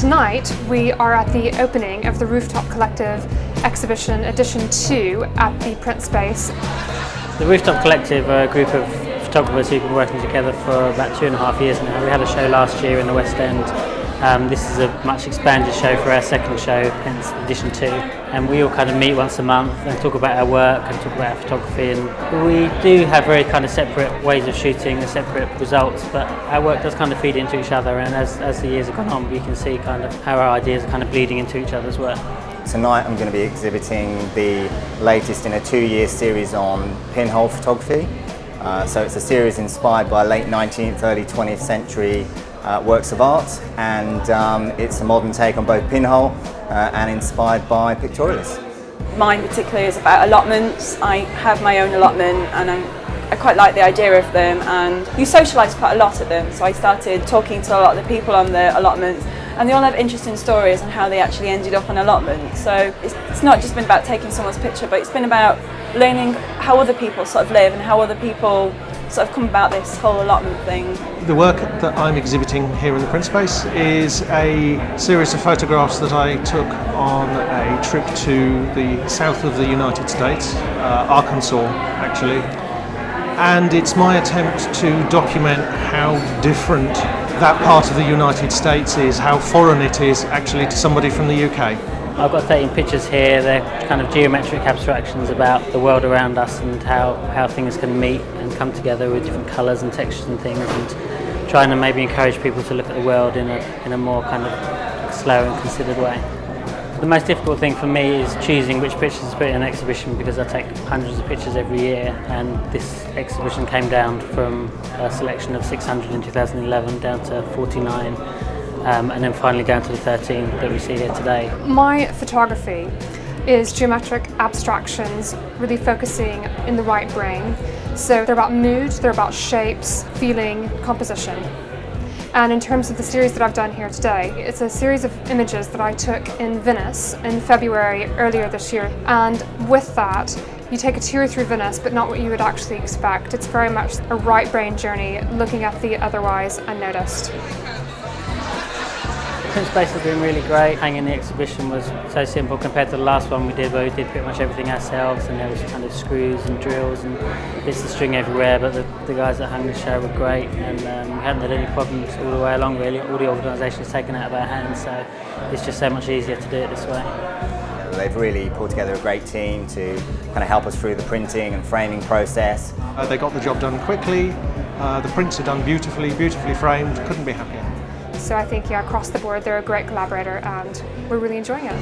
Tonight we are at the opening of the Rooftop Collective Exhibition Edition 2 at the print space. The Rooftop Collective are a group of photographers who've been working together for about 2.5 years now. We had a show last year in the West End. This is a much expanded show for our second show, hence Edition 2. And we all kind of meet once a month and talk about our work and talk about our photography. And we do have very kind of separate ways of shooting and separate results, but our work does kind of feed into each other. And as the years have gone on, we can see kind of how our ideas are kind of bleeding into each other's work. Tonight I'm going to be exhibiting the latest in a 2-year series on pinhole photography. So it's a series inspired by late 19th, early 20th century works of art, and it's a modern take on both pinhole and inspired by pictorialists. Mine particularly is about allotments. I have my own allotment and I quite like the idea of them, and you socialise quite a lot at them, so I started talking to a lot of the people on the allotments, and they all have interesting stories on how they actually ended up on allotment. So it's not just been about taking someone's picture, but it's been about learning how other people sort of live and how other people sort of come about this whole allotment thing. The work that I'm exhibiting here in the print space is a series of photographs that I took on a trip to the south of the United States, Arkansas actually, and it's my attempt to document how different that part of the United States is, how foreign it is actually to somebody from the UK. I've got 13 pictures here. They're kind of geometric abstractions about the world around us and how things can meet and come together with different colours and textures and things, and trying to maybe encourage people to look at the world in a more kind of slow and considered way. The most difficult thing for me is choosing which pictures to put in an exhibition, because I take hundreds of pictures every year, and this exhibition came down from a selection of 600 in 2011 down to 49. And then finally down to the 13 that we see here today. My photography is geometric abstractions, really focusing in the right brain. So they're about mood, they're about shapes, feeling, composition. And in terms of the series that I've done here today, it's a series of images that I took in Venice in February earlier this year. And with that, you take a tour through Venice, but not what you would actually expect. It's very much a right brain journey, looking at the otherwise unnoticed. The print space has been really great. Hanging the exhibition was so simple compared to the last one we did, where we did pretty much everything ourselves, and there was kind of screws and drills and bits of string everywhere, but the guys that hung the show were great, and we hadn't had any problems all the way along really. All the organisation is taken out of our hands, so it's just so much easier to do it this way. They've really pulled together a great team to kind of help us through the printing and framing process. They got the job done quickly, the prints are done beautifully framed, couldn't be happier. So I think, yeah, across the board they're a great collaborator and we're really enjoying it.